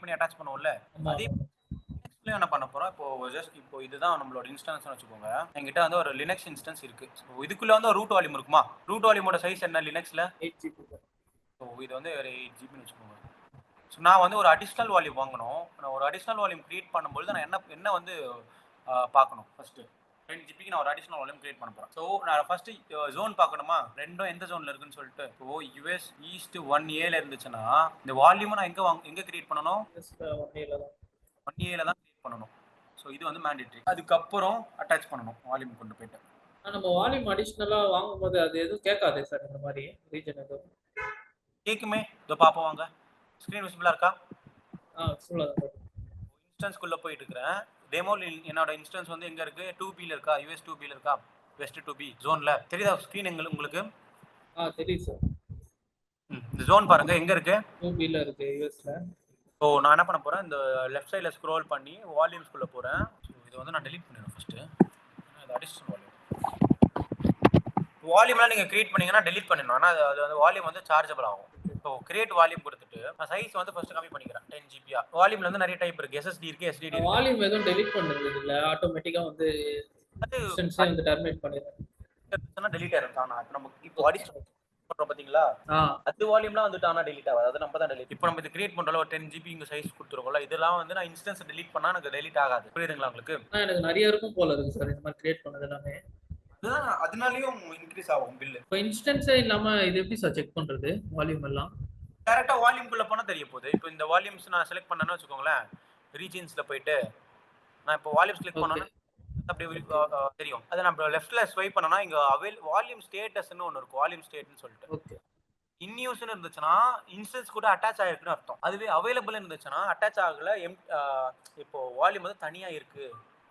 பண்ணி அட்டாச் பண்ணுவோம்ல, அதே நெக்ஸ்ட்ல என்ன பண்ண போறோம், இப்போ இதுதான் நம்மளோட இன்ஸ்டன்ஸ்னு வச்சுக்கோங்க. என்கிட்ட வந்து ஒரு லினக்ஸ் இன்ஸ்டன்ஸ் இருக்கு. ஸோ இதுக்குள்ள வந்து ஒரு ரூட் வால்யூம் இருக்குமா? ரூட் வால்யூமோட சைஸ் என்ன லினக்ஸ்ல? 8 ஜிபி. ஸோ இது வந்து ஒரு 8 ஜிபின்னு வச்சுக்கோங்க. ஸோ நான் வந்து ஒரு அடிஷனல் வால்யூம் வாங்கணும். நான் ஒரு அடிஷனல் வால்யூம் கிரியேட் பண்ணும்பொழுது நான் என்ன என்ன வந்து பார்க்கணும் ஃபர்ஸ்ட்டு. 10 ஜிபிக்கு நான் ஒரு அடிஷனல் வால்யூம் கிரியேட் பண்ண போறேன். ஸோ நான் ஃபர்ஸ்ட் ஜோன் பார்க்கணுமா? ரெண்டும் எந்த ஜோன்ல இருக்குன்னு சொல்லிட்டு. இப்போ யுஎஸ் ஈஸ்ட் 1ஏல இருந்துச்சுன்னா இந்த வால்யூமை நான் எங்க கிரியேட் பண்ணணும்? 1ஏல தான் கிரியேட் பண்ணணும். ஸோ இது வந்து மேண்டேட்டரி. அதுக்கப்புறம் அட்டாச் பண்ணணும் வால்யூம் கொண்டு போயிட்டு. நம்ம வால்யூம் அடிஷனலா வாங்கும்போது அது எதுவும் கேட்காதே சார் இந்த மாதிரி ரீஜன் எதுவும்? கேக்குமே. இதோ பாப்போம் வாங்க. ஸ்கிரீன் விசிபிளா இருக்கா? ஃபுல்லாக இன்ஸ்டன்ஸ்குள்ள போயிட்டு இருக்கிறேன். டெமோ என்னோட இன்ஸ்டன்ஸ் வந்து எங்க இருக்கு? 2பில இருக்கா? யுஎஸ் 2பில இருக்கா? வெஸ்ட் 2பி ஜோன்ல தெரியுதா ஸ்கிரீன் உங்களுக்கு? தெரியுது சார். இந்த ஜோன் பாருங்க எங்க இருக்கு? 2பில இருக்கு யுஎஸ்ல. ஸோ நான் என்ன பண்ண போறேன், இந்த லெஃப்ட் சைடில் ஸ்க்ரோல் பண்ணி வால்யூம்ஸ்குள்ளே போகிறேன். ஸோ இதை வந்து நான் டெலிட் பண்ணிடுறேன் ஃபஸ்ட்டு. இது அடிஷனல் வால்யூம். வால்யூம்லாம் நீங்கள் கிரியேட் பண்ணீங்கன்னா டெலிட் பண்ணிடணும். ஆனால் அது வந்து வால்யூம் வந்து சார்ஜபிள் ஆகும். ஸோ கிரியேட் வால்யூம் கொடுத்துட்டு நான் சைஸ் வந்து ஃபர்ஸ்ட் கம்மி பண்ணிக்கிறேன் 10 ஜிபியா. வால்யூம்ல வந்து நிறைய டைப் இருக்கு. எஸ்எஸ்டி இருக்கு, எஸ்டிடி இருக்கு. வால்யூம் எதுவும் டெலிட் பண்ணுறது இல்லை, ஆட்டோமேட்டிக்காக வந்து இன்ஸ்டன்ஸே வந்து டெர்மினேட் பண்ணிடுறேன். டெலிட் ஆயிரும் தானா. நம்ம இப்போ அடிஷனல் பண்றோம் பாத்தீங்களா, அது வால்யூம்லாம் வந்துட்டு ஆனா டெலிட் ஆகாது. அது நம்ம தான் டெலிட். இப்போ நம்ம இது கிரியேட் பண்றோம்ல, ஒரு 10 ஜிபி இங்க சைஸ் கொடுத்துருக்கோம்ல, இதெல்லாம் வந்து நான் இன்ஸ்டன்ஸ் டெலிட் பண்ணா எனக்கு டெலிட் ஆகாது. புரியுதுங்களா உங்களுக்கு? எனக்கு நிறைய இருக்கும் போல இருக்கு சார் இந்த மாதிரி கிரியேட் பண்ணது எல்லாமே. அதுதான் அதனாலயும் இன்க்ரீஸ் ஆகும் பில். இப்போ இன்ஸ்டன்ஸே இல்லாம இது எப்படி சார் செக் பண்றது வால்யூம் எல்லாம்? டைரக்டா வால்யூம்குள்ள போனா தெரிய போகுது. இப்போ இந்த வால்யூம்ஸ் நான் செலக்ட் பண்ணேன்னு வச்சுக்கோங்களேன், ரீஜியன்ஸ்ல போயிட்டு நான் இப்போ வால்யூம்ஸ் கிளிக் பண்ணேன்னா அப்படி தெரியும். அதை நம்ம லெஃப்ட்ல ஸ்வைப் பண்ணனா இங்க வால்யூம் ஸ்டேட்டஸ்னு ஒன்று இருக்கும். வால்யூம் ஸ்டேட்னு சொல்லிட்டு இன் யூஸ்னு இருந்துச்சுன்னா இன்ஸ்டன்ஸ் கூட அட்டாச் ஆயிருக்குன்னு அர்த்தம். அதுவே அவைலபிள் இருந்துச்சுன்னா அட்டாச் ஆகல, இப்போ வால்யூம் வந்து தனியா இருக்கு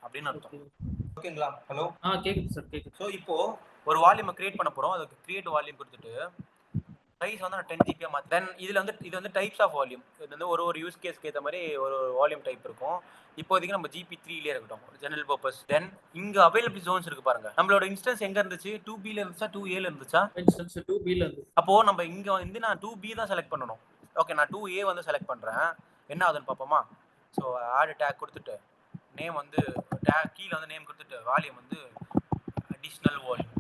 அப்படின்னு அர்த்தம். ஓகேங்களா? ஹலோ கேக்குது சார் கேக்குது. ஸோ இப்போ ஒரு வால்யூமை கிரியேட் பண்ண போறோம். அதுக்கு கிரியேட் வால்யூம் கொடுத்துட்டு சைஸ் வந்து நான் 10 ஜிபியா மாத்தி. தென் இது வந்து டைப்ஸ் ஆஃப் வால்யூம். இது வந்து ஒரு யூஸ் கேஸ்க்கு ஏற்ற மாதிரி ஒரு வால்யூம் டைப் இருக்கும். இப்போதைக்கு நம்ம GP3லே இருக்கட்டும், ஜெனரல் பர்பஸ். தென் இங்க அவைலபிள் ஜோன்ஸ் இருக்கு பாருங்க. நம்மளோட இன்ஸ்டன்ஸ் எங்க இருந்துச்சு? 2பில இருந்துச்சா 2ஏல இருந்துச்சா? இன்ஸ்டன்ஸ் 2பில இருந்து. அப்போ நம்ம இங்க வந்து நான் 2பி தான் செலக்ட் பண்ணணும். ஓகே, நான் 2ஏ வந்து செலக்ட் பண்றேன். என்ன ஆகுதுன்னு பாப்போமா? ஸோ ஆட் டேக் கொடுத்துட்டு நேம் வந்து டேக் கீழே வந்து நேம் கொடுத்துட்டு வால்யூம் வந்து அடிஷனல் வால்யூம்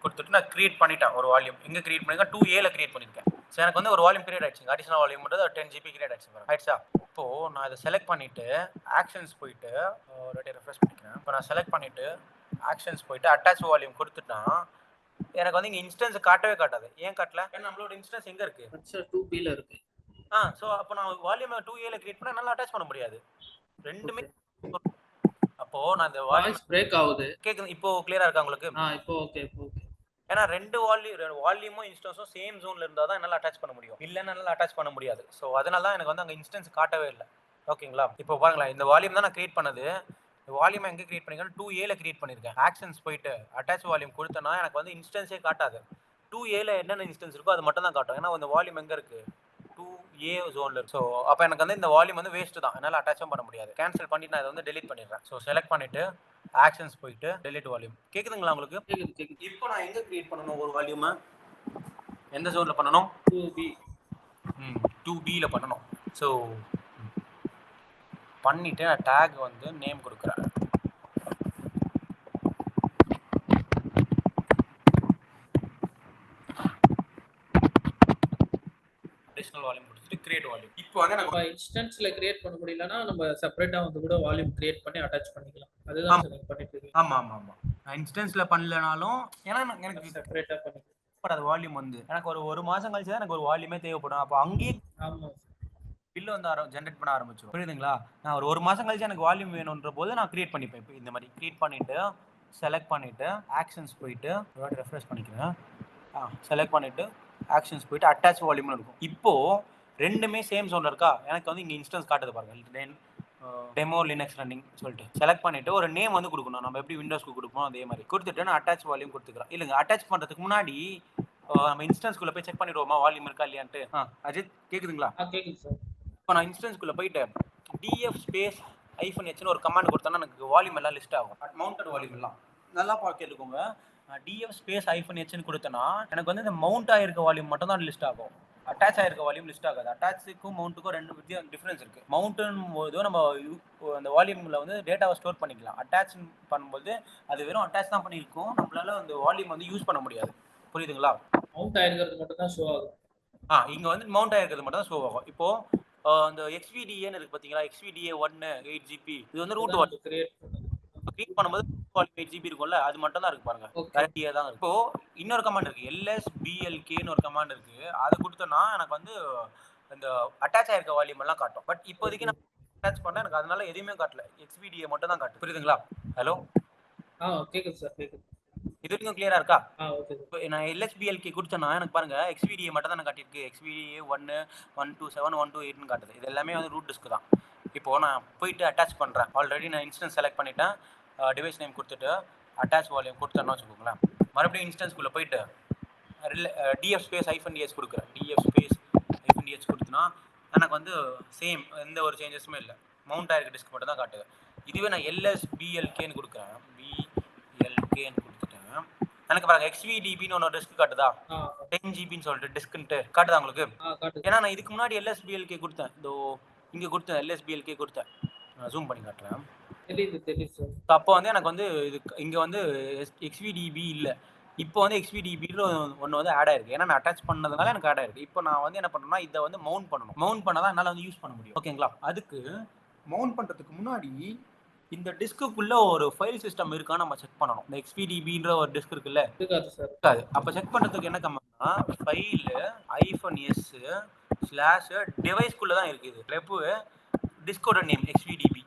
கொடுத்துட்டு நான் கிரியேட் பண்ணிட்டேன் ஒரு வால்யூம். எங்க கிரியேட் பண்ணிருக்கேன்? 2ஏல கிரியேட் பண்ணிருக்கேன். ஸோ எனக்கு வந்து ஒரு வால்யூம் கிரியேட் ஆயிடுச்சு. அடிஷனல் வால்யூம் மட்டும் 10 ஜிபி கிரியேட் ஆயிடுச்சு. ஆயிடுச்சா? இப்போ நான் இதை செலக்ட் பண்ணிட்டு ஆக்ஷன்ஸ் போயிட்டு ரெஃப்ரெஷ் பண்ணிக்கிறேன். இப்போ நான் செலக்ட் பண்ணிட்டு ஆக்ஷன்ஸ் போயிட்டு அட்டாச் வால்யூம் கொடுத்துட்டா எனக்கு வந்து இங்க இன்ஸ்டன்ஸ் காட்டவே காட்டாது. ஏன் காட்டல? ஏன்னா நம்மளோட இன்ஸ்டன்ஸ் எங்க இருக்கு? 2பில இருக்கு. ஸோ அப்போ நான் வால்யூம் 2ஏல கிரியேட் பண்ணா நல்லா அட்டாச் பண்ண முடியாது. ரெண்டுமே. அப்போ நான் இந்த வாய்ஸ் பிரேக் ஆகுது. கேக்குது இப்போ கிளியரா இருக்கா உங்களுக்கு? இப்போ ஓகே இப்போ ஓகே. ஏன்னா ரெண்டு வால்யூமும் இன்ஸ்டன்ஸும் சேம் ஜோன்ல இருந்தா தான் என்னால அட்டாச் பண்ண முடியும். இல்லைன்னா என்னால அட்டாச் பண்ண முடியாது. ஸோ அதனால தான் எனக்கு வந்து அங்கே இன்ஸ்டன்ஸ் காட்டவே இல்லை. ஓகேங்களா? இப்போ பாருங்களேன், இந்த வால்யூம் தான் நான் கிரியேட் பண்ணது. இந்த வால்யூம் எங்கே கிரியேட் பண்ணிருக்கேன்? 2ஏல கிரியேட் பண்ணிருக்கேன். ஆக்ஷன்ஸ் போயிட்டு அட்டாச் வால்யூம் கொடுத்தேன்னா எனக்கு வந்து இன்ஸ்டன்ஸே காட்டாது. 2ஏல என்னென்ன இன்ஸ்டன்ஸ் இருக்கோ அது மட்டும் தான் காட்டும். ஏன்னா இந்த வால்யூம் எங்க இருக்கு? 2ஏ ஜோன்ல இருக்கு. ஸோ அப்போ எனக்கு வந்து இந்த வால்யூம் வந்து வேஸ்ட் தான். என்னால் அட்டாச்சும் பண்ண முடியாது. கேன்சல் பண்ணிட்டு நான் இதை வந்து டெலிட் பண்ணிடுறேன். ஸோ செலக்ட் பண்ணிட்டு ஆக்ஷன்ஸ் போயிட்டு டெலிட் வால்யூம். கேக்குதுங்களா உங்களுக்கு? இப்போ நான் எங்க கிரியேட் பண்ணனும் ஒரு வால்யூம்? எந்த ஜோன்ல பண்ணனும்? 2B. 2Bல பண்ணனும். ஸோ பண்ணிட்டு நான் டேக் வந்து நேம் கொடுக்குறேன். அடிஷனல் வால்யூம் கொடுத்துட்டு கிரியேட் வால்யூம். இப்போ வந்து நம்ம இன்ஸ்டன்ஸ்ல கிரியேட் பண்ண முடியலனா நம்ம செப்பரேட்டா வந்து கூட வால்யூம் கிரியேட் பண்ணி அட்டாச் பண்ணிக்கலாம். அதுதான் நீங்க பண்ணிட்டு இருக்கீங்க. ஆமா ஆமா ஆமா. இன்ஸ்டன்ஸ்ல பண்ணலனாலும் ஏன்னா எனக்கு செப்பரேட்டா பண்ணிக்கலாம். அது வால்யூம் வந்து எனக்கு ஒரு மாசம் கழிச்சு தான் எனக்கு ஒரு வால்யூமே தேவைப்படும். அப்போ அங்கேயே பில் வந்து ஜென்ரேட் பண்ண ஆரம்பிச்சிடும். புரியுதுங்களா? நான் ஒரு மாசம் கழிச்சு எனக்கு வால்யூம் வேணும்ன்ற போது நான் கிரியேட் பண்ணிப்பேன். இப்போ இந்த மாதிரி கிரியேட் பண்ணிட்டு செலக்ட் பண்ணிட்டு ஆக்ஷன்ஸ் போயிட்டு ரெஃப்ரெஷ் பண்ணிக்கிறேன். செலக்ட் பண்ணிட்டு ஆக்ஷன்ஸ் போயிட்டு அட்டாச் வால்யூம்னு இருக்கும். இப்போ ரெண்டுமே சேம் ஜோன்ல இருக்கா? எனக்கு வந்து இங்க இன்ஸ்டன்ஸ் காட்டுது பாருங்க. டெமோ லினக்ஸ் ரன்னிங் சொல்லிட்டு செலக்ட் பண்ணிட்டு ஒரு நேம் வந்து கொடுக்கணும். நம்ம எப்படி விண்டோஸ்க்கு கொடுப்போம் அதே மாதிரி கொடுத்துட்டு நான் அட்டாச் வால்யூம் கொடுத்துக்கிறேன். இல்லைங்க, அட்டாச் பண்றதுக்கு முன்னாடி நம்ம இன்ஸ்டன்ஸ்குள்ள போய் செக் பண்ணிடுவோமா வால்யூம் இருக்கா இல்லையான்ட்டு? அஜித் கேக்குதுங்களா? கேக்குது சார். இப்போ நான் இன்ஸ்டன்ஸ்குள்ள போயிட்டு df ஸ்பேஸ் -h ஒரு கமாண்ட் கொடுத்தேன்னா எனக்கு வால்யூம் எல்லாம் லிஸ்ட் ஆகும். மவுண்டட் வால்யூம் எல்லாம் நல்லா கேட்டுக்கோங்க. டிஎஃப் ஸ்பேஸ் -h கொடுத்தேன்னா எனக்கு வந்து இந்த மவுண்ட் ஆயிருக்க வால்யூம் மட்டும் தான் லிஸ்ட் ஆகும். அட்டாச் ஆயிருக்க வால்யூம் லிஸ்ட் ஆகாது. அட்டாச்சுக்கும் மவுண்ட்டுக்கும் 2 டிஃபரன்ஸ் இருக்கு. மவுண்ட்னும் போது நம்ம அந்த வால்யூம்ல வந்து டேட்டாவை ஸ்டோர் பண்ணிக்கலாம். அட்டாச் பண்ணும்போது அது வெறும் அட்டாச் தான் பண்ணியிருக்கும். நம்மளால அந்த வால்யூம் வந்து யூஸ் பண்ண முடியாது. புரியுதுங்களா? மவுண்ட் ஆயிருக்கிறது மட்டும் தான் ஷோ ஆகும். இங்க வந்து மவுண்ட் ஆயிருக்கிறது மட்டும் தான் ஷோ ஆகும். இப்போ அந்த XVDA இருக்கு பாத்தீங்களா, XVDA 1 8GB இது வந்து ரூட் வால்யூம் கிரியேட் பண்ணும்போது 8GB இருக்கும்ல, அது மட்டும் தான் இருக்கு பாருங்க. கரெக்டியா தான் இருக்கு. இப்போ இன்னொரு கமாண்ட் இருக்கு, lsblkன்னு ஒரு கமாண்ட் இருக்கு. அது கொடுத்தனா எனக்கு வந்து இந்த அட்டாச் ஆயிருக்க வால்யூம் எல்லாம் காட்டும். பட் இப்போதைக்கு நான் அட்டாச் பண்ணா எனக்கு அதனால எதுவுமே காட்டல. XVDA மட்டும் தான் காட்டு. புரியுதுங்களா? ஹலோ கேக்குது சார், கேக்குது. இது வரைக்கும் கிளியரா இருக்கா? ஓகே. இப்போ நான் LSBLK கொடுத்தேன்னா எனக்கு பாருங்க XVDA மட்டும் தான் காட்டியிருக்கு. XVDA 1 127 128ன்னு காட்டுது. இது எல்லாமே வந்து ரூட் டிஸ்க் தான். இப்போ நான் போயிட்டு அட்டாச் பண்றேன். ஆல்ரெடி நான் இன்ஸ்டன்ஸ் செலக்ட் பண்ணிட்டேன். டிவைஸ் நேம் கொடுத்துட்டு அட்டாச் வால்யூம் கொடுத்தேன்னு வச்சுக்கோங்களேன். மறுபடியும் இன்ஸ்டன்ஸ்குள்ள போயிட்டு df space -ds கொடுக்குறேன். df space -ds கொடுத்தனா எனக்கு வந்து சேம் எந்த ஒரு சேஞ்சஸுமே இல்லை. மவுண்ட் ஆயிருக்க டிஸ்க் மட்டும் தான் காட்டுது. இதுவே நான் LSBLKன்னு கொடுக்குறேன். BLKன்னு கொடுத்துட்டேன். எனக்கு பாருங்க XVDBன்னு ஒன்று டிஸ்க் காட்டுதா, 10GBன்னு சொல்லிட்டு டிஸ்க்ன்ட்டு காட்டுதா உங்களுக்கு? ஏன்னா நான் இதுக்கு முன்னாடி LSBLK கொடுத்தேன். இதோ இங்கே கொடுத்தேன், LSBLK கொடுத்தேன். நான் ஜூம் பண்ணி காட்டுறேன். அப்போ வந்து எனக்கு வந்து இது இங்கே வந்து XVDB இல்லை. இப்போ வந்து XVDBன்னு ஒன்று வந்து ஆட் ஆயிருக்கு. ஏன்னா நான் அட்டாச் பண்ணதுனால எனக்கு ஆட் ஆயிருக்கு. இப்போ நான் வந்து என்ன பண்ணணும்னா இதை வந்து மவுண்ட் பண்ணணும். மவுண்ட் பண்ணால் தான் என்னால் வந்து யூஸ் பண்ண முடியும். ஓகேங்களா? அதுக்கு மவுண்ட் பண்ணுறதுக்கு முன்னாடி இந்த டிஸ்க்குள்ள ஒரு ஃபைல் சிஸ்டம் இருக்கா நம்ம செக் பண்ணணும். இந்த XVDBன்ற ஒரு டிஸ்க் இருக்குல்ல, இருக்காது. அப்ப செக் பண்றதுக்கு என்ன கமாண்ட்னா ஃபைல் -s/device-குள்ள தான் இருக்குது. லெப் டிஸ்கோட நேம் XVDB.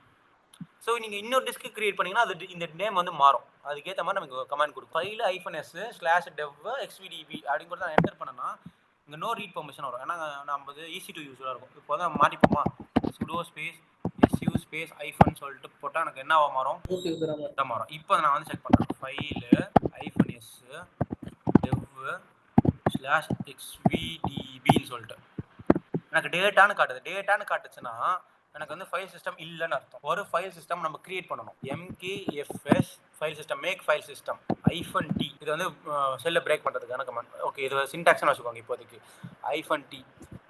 ஸோ நீங்க இன்னொரு டிஸ்க் கிரியேட் பண்ணீங்கன்னா அது இந்த நேம் வந்து மாறும். அதுக்கேற்ற மாதிரி நமக்கு கமாண்ட் கொடுக்கும். ஃபைல் -s/dev XVDB அப்படின்னு கூட நான் என்டர் பண்ணனா இங்க நோ ரீட் பெர்மிஷன் வரும். ஏன்னா நம்ம ஈஸி டு யூஸா இருக்கும். இப்போ தான் மாட்டிப்போமா, sudo space su space -, சொல்லிட்டு போட்டா எனக்கு என்னவா மாறும், மாறும். இப்போ நான் வந்து செக் பண்றேன். ஃபைல் -s/dev/xvdbன்னு சொல்லிட்டு எனக்கு டேட்டான்னு காட்டுது. டேட்டான்னு காட்டுச்சுன்னா எனக்கு வந்து ஃபைல் சிஸ்டம் இல்லைன்னு அர்த்தம். ஒரு ஃபைல் சிஸ்டம் நம்ம கிரியேட் பண்ணணும். mkfs file system, make file system -t. இது வந்து செல்லை பிரேக் பண்றதுக்கான கமாண்ட். ஓகே, இது சின்டாக்ஸ்னு வச்சுக்கோங்க. இப்போதைக்கு -t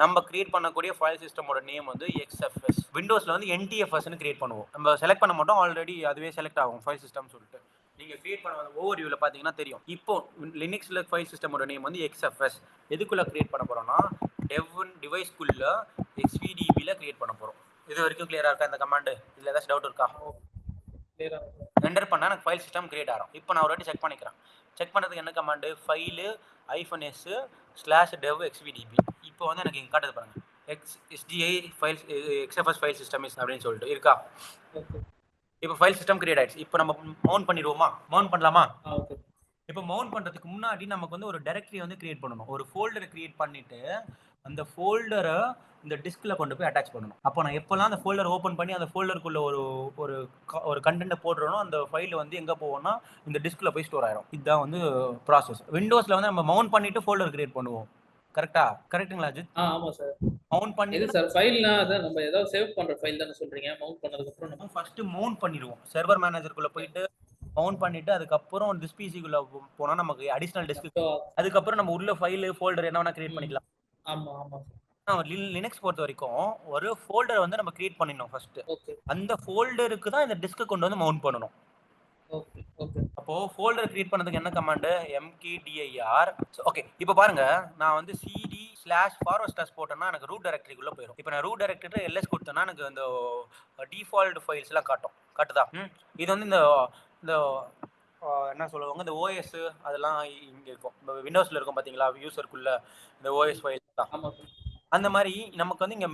நம்ம கிரியேட் பண்ணக்கூடிய ஃபைல் சிஸ்டமோட நேம் வந்து XFS. விண்டோஸ்ல வந்து NTFSன்னு கிரியேட் பண்ணுவோம். நம்ம செலக்ட் பண்ண மாட்டோம், ஆல்ரெடி அதுவே செலக்ட் ஆகும் ஃபைல் சிஸ்டம் சொல்லிட்டு. நீங்க கிரியேட் பண்ண ஓவர்வியூல பாத்தீங்கன்னா தெரியும். இப்போ லினக்ஸ்ல ஃபைல் சிஸ்டமோட நேம் வந்து XFS. எதுக்குள்ள கிரியேட் பண்ண போறோம்னா டிவைஸ்க்குள்ள XVDBல கிரியேட் பண்ண போறோம். இது வரைக்கும் கிளியரா இருக்கா இந்த கமாண்ட்? இதுல ஏதாச்சும் டவுட் இருக்கா? என்டர் பண்ணா எனக்கு ஃபைல் சிஸ்டம் கிரியேட் ஆகும். இப்போ நான் ஒரு வாட்டி செக் பண்ணிக்கிறேன். செக் பண்றதுக்கு என்ன கமாண்ட்? File -s/dev XVDB. இப்போ வந்து எனக்கு இங்க காட்டுது பாருங்க, SDI file XFS file system அப்படின்னு சொல்லிட்டு இருக்கா. இப்போ ஃபைல் சிஸ்டம் கிரியேட் ஆயிடுச்சு. இப்போ நம்ம மவுண்ட் பண்ணிடுவோமா? மவுண்ட் பண்ணலாமா? இப்போ மவுண்ட் பண்றதுக்கு முன்னாடி நமக்கு வந்து ஒரு டைரக்டரி வந்து கிரியேட் பண்ணணும். ஒரு ஃபோல்டரை கிரியேட் பண்ணிட்டு அந்த ஃபோல்டரை இந்த டிஸ்க்ல கொண்டு போய் அட்டாச் பண்ணணும். அப்போ நான் எப்பெல்லாம் அந்த ஃபோல்டர் ஓபன் பண்ணி அந்த ஃபோல்டருக்குள்ள ஒரு கண்டென்ட் போடுறோம், அந்த ஃபைல் வந்து எங்க போகும்னா இந்த டிஸ்க்ல போய் ஸ்டோர் ஆயிடும். இதுதான் வந்து ப்ராசஸ். விண்டோஸ்ல வந்து நம்ம மவுண்ட் பண்ணிட்டு ஃபோல்டர் கிரியேட் பண்ணுவோம். கரெக்ட்டா? கரெக்ட்டுங்களா அஜித்? ஆமா சார். மவுண்ட் பண்ணி இது சார் ஃபைல்னா அத நம்ம ஏதாவது சேவ் பண்ற ஃபைல் தான சொல்றீங்க. மவுண்ட் பண்ணதுக்கு அப்புறம் நம்ம ஃபர்ஸ்ட் மவுண்ட் பண்ணிடுவோம். சர்வர் மேனேஜருக்குள்ள போயிட்டு மவுண்ட் பண்ணிட்டு அதுக்கப்புறம் திஸ் பிசிக்குள்ள போனா நமக்கு அடிஷனல் டிஸ்க், அதுக்கப்புறம் நம்ம உள்ள ஃபைல் ஃபோல்டர் என்ன வேணா கிரியேட் பண்ணிக்கலாம். ஆமா. லினக்ஸ் பொறுத்த வரைக்கும் ஒரு ஃபோல்டர் வந்து நம்ம கிரியேட் பண்ணிடணும் ஃபர்ஸ்ட். அந்த ஃபோல்டருக்கு தான் இந்த டிஸ்க் கொண்டு வந்து மவுண்ட் பண்ணணும். அப்போ ஃபோல்டர் கிரியேட் பண்ணதுக்கு என்ன கமாண்ட்? mkdir. ஓகே, இப்போ பாருங்க, நான் வந்து cd/forward/ போட்டேன்னா எனக்கு ரூட் டைரக்டரிக்குள்ள போயிடும். இப்போ நான் ரூட் டைரக்டரி ls கொடுத்தேன்னா எனக்கு அந்த டிஃபால்ட் ஃபைல்ஸ் எல்லாம் காட்டுதா? இது வந்து இந்த என்ன சொல்லுவாங்க, இந்த OS அதெல்லாம் இங்க இருக்கும். விண்டோஸ்ல இருக்கும் பாத்தீங்களா, யூசருக்குள்ள இந்த OS ஃபைல் தான். அந்த மாதிரி நமக்கு வந்து இங்க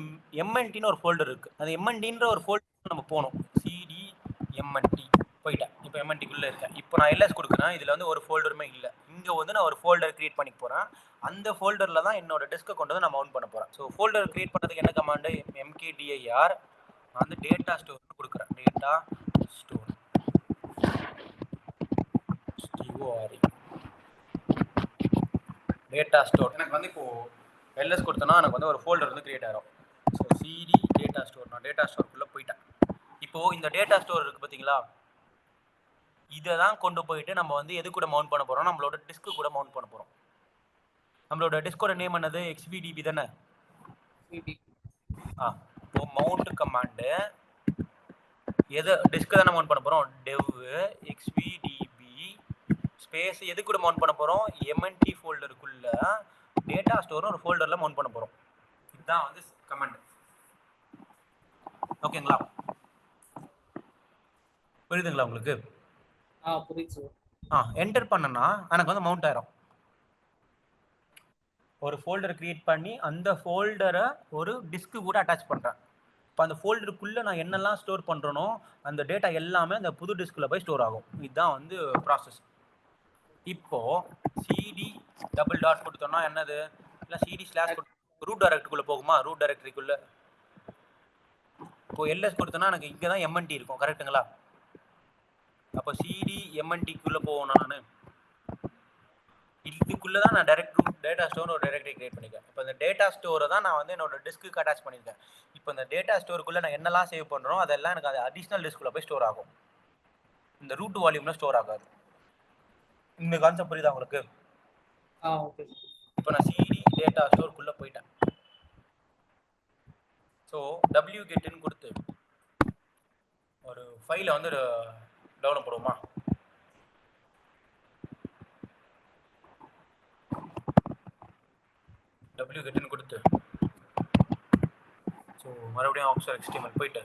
mnt ஒரு ஃபோல்டர் இருக்கு. அந்த mnt ஒரு ஃபோல்டர் நம்ம போணும். cd mnt போயிட்டேன். இப்போ mnt குள்ள இருக்கேன். இப்போ நான் ls கொடுக்குறேன். இதுல வந்து ஒரு ஃபோல்டருமே இல்ல. இங்க வந்து நான் ஒரு ஃபோல்டர் கிரியேட் பண்ணி போறேன். அந்த ஃபோல்டர்ல தான் என்னோட டிஸ்க் கொண்டு வந்து நான் மவுண்ட் பண்ண போறேன். சோ ஃபோல்டர் கிரியேட் பண்ணதுக்கு என்ன கமாண்ட்? mkdir. நான் வந்து டேட்டா ஸ்டோர் கொடுக்குறேன். Data store data store. எனக்கு வந்து இப்போ ls கொடுத்தனா எனக்கு வந்து ஒரு ஃபோல்டர் வந்து கிரியேட் ஆகும். So cd data store. நான் டேட்டா ஸ்டோருக்குள்ள போயிட்டேன். இப்போ இந்த டேட்டா ஸ்டோர் இருக்கு பாத்தீங்களா, இதை தான் கொண்டு போயிட்டு நம்ம வந்து எது கூட மவுண்ட் பண்ண போறோம், நம்மளோட டிஸ்க் கூட மவுண்ட் பண்ண போறோம். நம்மளோட டிஸ்கோட நேம் என்னது, XVDB தானே. இப்போ மவுண்ட் கமாண்ட் எது டிஸ்க் தானே மவுண்ட் பண்ண போறோம், dev XVDB ஸ்பேஸ் எது கூட மவுண்ட் பண்ண போறோம், MNT ஃபோல்டருக்குள்ள டேட்டா ஸ்டோர் ஒரு ஃபோல்டர்ல மவுண்ட் பண்ண போறோம். இதுதான் வந்து கமாண்ட். ஓகேங்களா, புரியுதுங்களா உங்களுக்கு? புரியுது. என்டர் பண்ணனா எனக்கு வந்து மவுண்ட் ஆயிரும். ஒரு ஃபோல்டர் கிரியேட் பண்ணி அந்த ஃபோல்டரை ஒரு டிஸ்க் கூட அட்டாச் பண்றேன். இப்போ அந்த ஃபோல்டருக்குள்ள நான் என்னெல்லாம் ஸ்டோர் பண்றேனோ அந்த டேட்டா எல்லாமே அந்த புது டிஸ்க்ல போய் ஸ்டோர் ஆகும். இதுதான் வந்து ப்ராசஸ். இப்போ சிடி டபுள் டாட் கொடுத்தோம்னா என்னது, இல்லை சிடி ஸ்லாஷ் ரூட் டைரக்டரிக்குள்ள போகுமா, ரூட் டைரக்டரிக்குள்ள இப்போ எல்எஸ் கொடுத்தோன்னா எனக்கு இங்கே தான் எம்என்டி இருக்கும், கரெக்டுங்களா? அப்போ சிடி எம்என்டிக்குள்ளே போகணும். நான் இதுக்குள்ளே தான் நான் டைரக்ட் டேட்டா ஸ்டோர் ஒரு டைரக்டரி கிரியேட் பண்ணிக்கிறேன். இப்போ இந்த டேட்டா ஸ்டோரை தான் நான் வந்து என்னோட டிஸ்க்கு அட்டாச் பண்ணியிருக்கேன். இப்போ இந்த டேட்டா ஸ்டோருக்குள்ளே நான் என்னெல்லாம் சேவ் பண்ணுறோம் அதெல்லாம் எனக்கு அது அடிஷ்னல் டிஸ்க்குள்ளே போய் ஸ்டோர் ஆகும். இந்த ரூட் வால்யூமில் ஸ்டோர் ஆகாது. இந்த கான்செப்ட் புரியுதா உங்களுக்கு? ஓகே. இப்போ நான் சிடி டேட்டா ஸ்டோருக்குள்ளே போயிட்டேன். ஸோ wgetன்னு கொடுத்து ஒரு ஃபைலை வந்து டெவலப் பண்ணுவோமா? wgetன்னு கொடுத்து ஸோ மறுபடியும் ஆக்ஸர் HTML போயிட்டு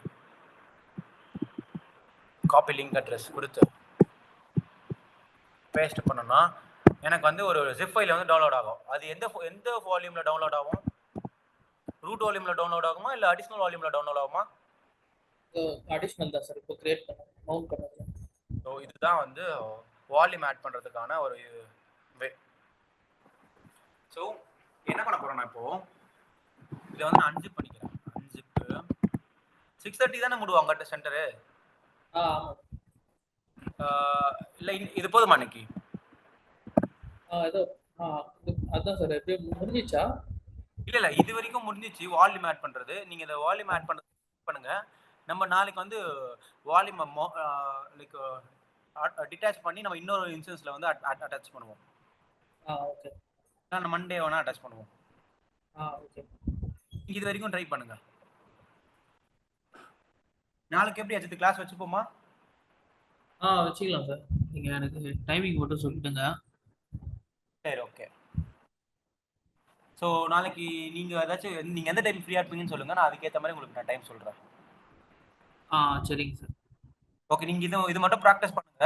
காப்பி லிங்க் அட்ரஸ் கொடுத்து பேஸ்ட் பண்ணோம்னா எனக்கு வந்து ஒரு ஜிப் ஃபைல் வந்து டவுன்லோட் ஆகும். அது எந்த வால்யூம்ல டவுன்லோட் ஆகும், ரூட் வால்யூம்ல டவுன்லோட் ஆகுமா இல்லை அடிஷ்னல் வால்யூம்ல டவுன்லோட் ஆகுமா? அடிஷ்னல் தான் சார். இப்போ கிரியேட் பண்ணோம், மவுண்ட் பண்ணோம். ஸோ இதுதான் வந்து வால்யூம் ஆட் பண்ணுறதுக்கான ஒரு வே. ஸோ என்ன பண்ண போகிறோம், நான் இப்போ இதை வந்து நான் அன்சிப் பண்ணிக்கிறேன். அன்சிப்பு 6:30 தானே மூடுவாங்க சென்டரு? இல்லை இது போதுமா இன்னைக்கு? அதான் சார். எப்படி முடிஞ்சிச்சா? இல்லை இது வரைக்கும் முடிஞ்சிச்சு வால்யூம் ஆட் பண்ணுறது. நீங்கள் இந்த வால்யூம் ஆட் பண்ணுங்க. நம்ம நாளைக்கு வந்து வால்யூம் லைக் டிட்டாச் பண்ணி நம்ம இன்னொரு இன்ஸ்டன்ஸ்ல வந்து அட்டாச் பண்ணுவோம். ஓகே. நான் மண்டே வேணா அட்டாச் பண்ணுவோம். ஓகே. இது வரைக்கும் ட்ரை பண்ணுங்க. நாளைக்கு எப்படி அஜித் கிளாஸ் வச்சுப்போமா? வச்சுக்கலாம் சார். நீங்க எனக்கு டைமிங் மட்டும் சொல்லிடுங்க. சரி, ஓகே. ஸோ நாளைக்கு நீங்கள் ஏதாச்சும் நீங்கள் எந்த டைம் ஃப்ரீயாக இருப்பீங்கன்னு சொல்லுங்கள், நான் அதுக்கேற்ற மாதிரி உங்களுக்கு நான் டைம் சொல்கிறேன். சரிங்க சார். ஓகே, நீங்கள் இது மட்டும் ப்ராக்டிஸ் பண்ணுங்க.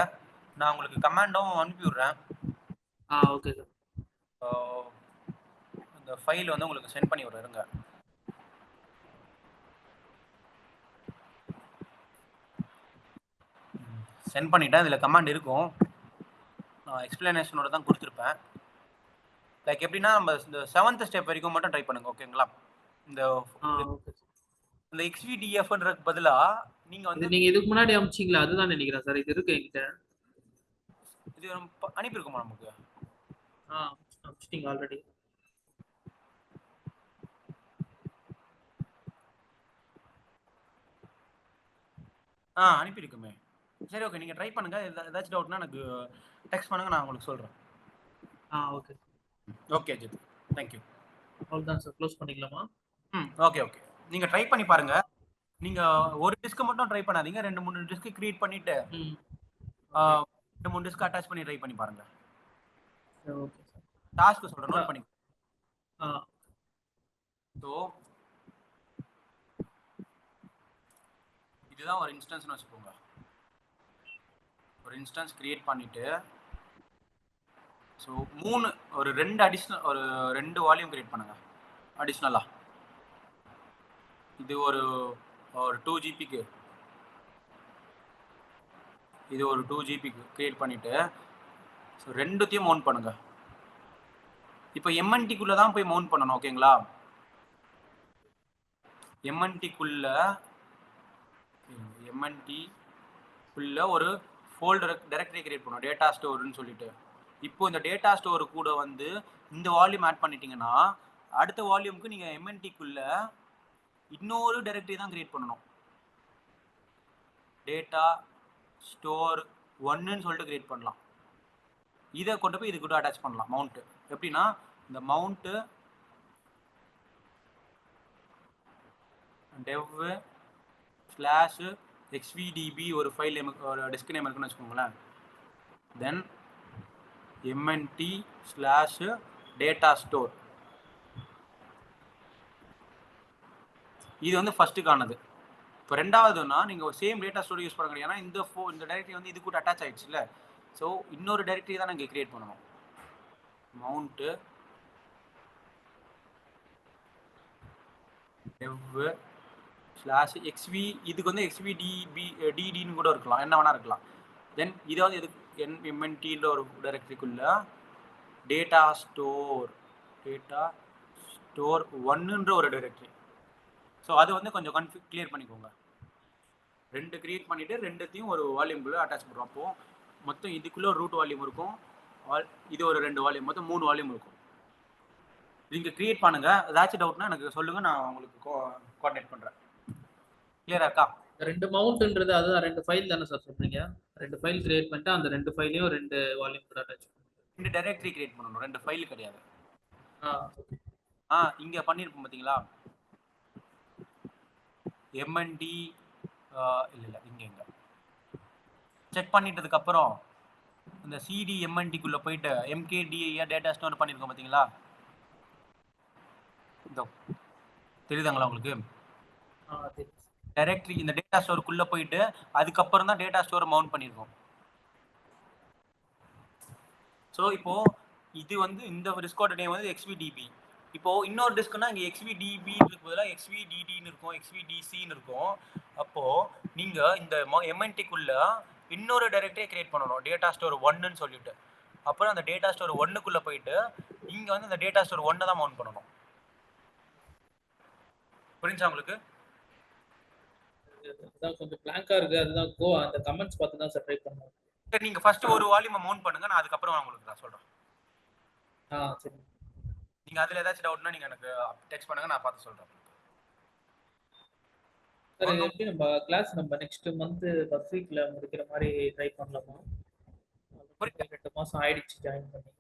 நான் உங்களுக்கு கமாண்டும் அனுப்பி விடுறேன். Okay sir. இந்த ஃபைல் வந்து உங்களுக்கு சென்ட் பண்ணி விடுறேங்க. சென்ட் பண்ணிட்டேன். இதில் கமாண்ட் இருக்கும், நான் எக்ஸ்பிளனேஷனோட தான் கொடுத்துருப்பேன். லைக் எப்படின்னா நம்ம இந்த 7th ஸ்டெப் வரைக்கும் மட்டும் ட்ரை பண்ணுங்க, ஓகேங்களா? இந்த XVDFன்றதுக்கு பதிலா நீங்க வந்து நீங்க இதுக்கு முன்னாடி அனுப்பிச்சீங்களா, அதுதான் நினைக்கிறேன் சார். இது இருக்கு என்கிட்ட. இது அனுப்பியிருக்குமா நமக்கு? அனுப்பிச்சிட்டீங்க ஆல்ரெடி. அனுப்பியிருக்குமே. சரி, ஓகே, நீங்க ட்ரை பண்ணுங்க. ஏதாச்சும் டவுட்னா எனக்கு டெக்ஸ்ட் பண்ணுங்க, நான் உங்களுக்கு சொல்றேன். Okay. Okay Ajith, thank you. அவ்வளவுதான் சார். க்ளோஸ் பண்ணிக்கலாமா? ஓகே. நீங்க ட்ரை பண்ணி பாருங்க. நீங்க ஒரு டிஸ்க் மட்டும் ட்ரை பண்ணாதீங்க, 2-3 டிஸ்க் கிரியேட் பண்ணிட்டு 2-3 டிஸ்க் அட்டாச் பண்ணி ட்ரை பண்ணி பாருங்க. Okay sir. டாஸ்க் சொல்றேன், நோட் பண்ணி. ஸோ இதுதான் ஒரு இன்ஸ்டன்ஸ்னு வச்சுக்கோங்க. ஒரு இன்ஸ்டன்ஸ் கிரியேட் பண்ணிட்டு ஸோ ஒரு 2 வால்யூம் கிரியேட் பண்ணுங்க அடிஷ்னலா. இது ஒரு 2 ஜிபிக்கு, இது ஒரு 2 ஜிபிக்கு கிரியேட் பண்ணிட்டு ஸோ ரெண்டுத்தையும் மவுண்ட் பண்ணுங்க. இப்போ எம்என்டிக்குள்ள தான் போய் மவுண்ட் பண்ணணும், ஓகேங்களா? எம்என்டிக்குள்ள ஒரு ஃபோல்டர் டைரக்டரி கிரியேட் பண்ணணும், டேட்டா ஸ்டோர்னு சொல்லிட்டு. இப்போ இந்த டேட்டா ஸ்டோர் கூட வந்து இந்த வால்யூம் ஆட் பண்ணிட்டீங்கன்னா அடுத்த வால்யூமுக்கு நீங்க எம்என்டிக்குள்ள இன்னொரு டைரக்டரி தான் கிரியேட் பண்ணணும். டேட்டா ஸ்டோர் 1ன்னு சொல்லிட்டு கிரியேட் பண்ணலாம். இதை கொண்டு போய் இது கூட அட்டாச் பண்ணலாம். மவுண்ட் எப்படின்னா இந்த மவுண்ட் dev ஸ்லாஷ் xvdb ஒரு ஃபைல் நேம் ஒரு டிஸ்க் நேம் இருக்குன்னு வச்சுக்கோங்களேன். தென் mnt ஸ்லாஷ் டேட்டா ஸ்டோர். இது வந்து ஃபர்ஸ்ட்டுக்கானது. இப்போ ரெண்டாவதுன்னா நீங்கள் சேம் டேட்டா ஸ்டோர் யூஸ் பண்ணுங்க. ஏன்னா இந்த டைரக்டரி வந்து இது கூட அட்டாச் ஆயிடுச்சுல்ல. ஸோ இன்னொரு டைரக்டரி தான் நீங்கள் கிரியேட் பண்ணணும். மவுண்ட் dev ஸ்லாஷ் xv இதுக்கு வந்து xvdbன்னு கூட இருக்கலாம், என்ன வேணா இருக்கலாம். தென் இதை வந்து எதுக்கு mntன்ற ஒரு டைரக்டரிக்குள்ள டேட்டா ஸ்டோர் 1ன்ற ஒரு டைரக்டரி. ஸோ அது வந்து கொஞ்சம் கிளியர் பண்ணிக்கோங்க. 2 கிரியேட் பண்ணிட்டு 2த்தையும் ஒரு வால்யூம்குள்ள அட்டாச் பண்ணுறோம். அப்போ மொத்தம் இதுக்குள்ள ஒரு ரூட் வால்யூம் இருக்கும், இது ஒரு 2 வால்யூம், மொத்தம் 3 வால்யூம் இருக்கும். நீங்க கிரியேட் பண்ணுங்க. ஏதாச்சும் டவுட்னா எனக்கு சொல்லுங்க, நான் உங்களுக்கு கோஆர்டினேட் பண்றேன். கிளியரா இருக்கா? 2 மவுண்ட்ன்றது அதுதான் 2 ஃபைல் தானே சார் சொல்றீங்க? 2 ஃபைல் கிரியேட் பண்ணிட்டு அந்த 2 ஃபைலையும் 2 வால்யூம் கூட அட்டாச் பண்ணணும். 2 டைரக்டரி கிரியேட் பண்ணணும், 2 ஃபைல் கிடையாது. ஆ இங்க பண்ணிருப்போம் பாத்தீங்களா? mnd இல்ல இங்க செக் பண்ணிட்டதுக்கு அப்புறம் இந்த cd mnd குள்ள போயிட்டு mkdir டேட்டா ஸ்டோர் பண்ணிருக்கோம் பாத்தீங்களா? இதோ தெரியுதாங்களா உங்களுக்கு? டைரக்டரி இந்த டேட்டா ஸ்டோருக்குள்ள போயிட்டு அதுக்கப்புறம் தான் டேட்டா ஸ்டோர் மவுண்ட் பண்ணிருக்கோம். ஸோ இப்போ இது வந்து இந்த டிஸ்கோட நேம் வந்து xvdb. இப்போ இன்னொரு டிஸ்க்னா இங்கே xvdb இருக்கு பதிலாக xvdd இருக்கும், xvdc இருக்கும். அப்போ நீங்க இந்த mnt-க்குள்ள இன்னொரு டைரக்டரி கிரியேட் பண்ணணும், டேட்டா ஸ்டோர் 1ன்னு சொல்லிட்டு. அப்புறம் அந்த டேட்டா ஸ்டோர் 1க்குள்ள போயிட்டு இங்க வந்து இந்த டேட்டா ஸ்டோர் 1 தான் மவுண்ட் பண்ணணும். புரிஞ்சா உங்களுக்கு? அதான் கொஞ்சம் பிளாங்கா இருக்கு. அதுதான் அந்த கமெண்ட்ஸ் பார்த்து தான் சார் ட்ரை பண்ணோம். சரி, நீங்க ஃபர்ஸ்ட் ஒரு வால்யூம் மவுண்ட் பண்ணுங்க, நான் அதுக்கப்புறம் உங்களுக்கு நான் சொல்றேன். சரி. நீங்க அதுல ஏதாச்சும் டவுட்னா நீங்க எனக்கு டெக்ஸ்ட் பண்ணுங்க, நான் பார்த்து சொல்றேன். சார் இது எப்படி நம்ம கிளாஸ் நம்ம நெக்ஸ்ட் மந்த் ஃபர்ஸ்ட் வீக்ல முடிக்கிற மாதிரி ட்ரை பண்ணலாமா? 2 மாசம் ஆயிடுச்சு ஜாயின் பண்ணி.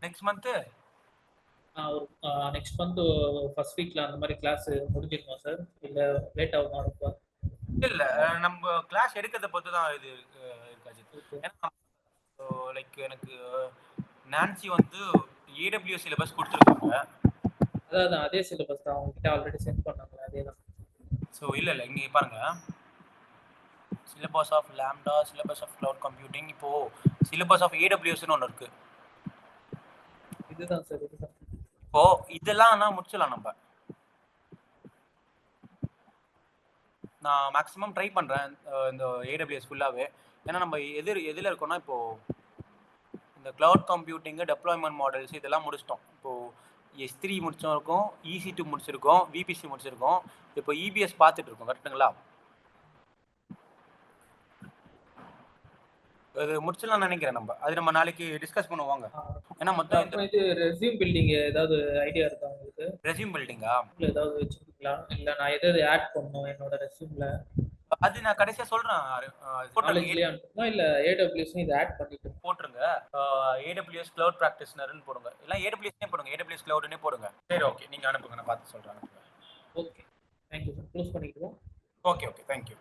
Next month next month first வீக்ல அந்த மாதிரி கிளாஸ் முடிஞ்சிருமா சார்? இல்ல லேட் ஆகுமா ரொம்ப? இல்ல, நம்ம கிளாஸ் எடுக்கிறத பொறுத்து தான் இது இருக்காது. ஏன்னா லைக் எனக்கு நான்சி வந்து AWS சிலபஸ் கொடுத்துருக்காங்க. அதான் அதே சிலபஸ் தான் உங்ககிட்ட ஆல்ரெடி சென்ட் பண்ணாங்களே, அதே தான். ஸோ இல்ல இங்கே பாருங்க, syllabus of lambda, syllabus of cloud computing, இப்போ சிலபஸ் ஆஃப் AWSன்னு ஒன்று இருக்கு. இதுதான் சார், இதுதான். இப்போ இதெல்லாம் முடிச்சிடலாம் நம்ம. நான் மேக்ஸிமம் ட்ரை பண்ணுறேன் இந்த AWS ஃபுல்லாகவே. ஏன்னா நம்ம எதில் இருக்கோம்னா இப்போ இந்த கிளவுட் கம்ப்யூட்டிங்கு, டெப்ளாய்மெண்ட் மாடல்ஸ் இதெல்லாம் முடிச்சிட்டோம். இப்போது S3 முடிச்சிருக்கோம், EC2 முடிச்சிருக்கோம், VPC முடிச்சிருக்கோம், இப்போ EBS பார்த்துட்டு இருக்கோம். கரெக்டுங்களா? அது முடிச்சிடலாம் நினைக்கிறேன். நம்ம நாளைக்கு டிஸ்கஸ் பண்ணுவாங்க. ஏன்னா மொத்தம் இது ரெஸ்யூம் பில்டிங் ஏதாவது ஐடியா இருக்கா உங்களுக்கு? ரெஸ்யூம் பில்டிங்கா ஏதாவது வச்சிருக்கீங்களா? இல்ல நான் ஏதாவது ஆட் பண்ணணும் என்னோட ரெஸ்யூம்ல? அது நான் கடைசியா சொல்றேன். இல்ல AWS இதை ஆட் பண்ணிட்டு போட்டுருங்க. AWS கிளவுட் பிராக்டிஷனர்னு போடுங்க, இல்ல AWS போடுங்க, AWS கிளவுட்னே போடுங்க. சரி, ஓகே, நீங்க அனுப்புங்க, நான் பார்த்து சொல்றேன். Okay, thank you sir. க்ளோஸ் பண்ணிடுவோம். Okay, thank you.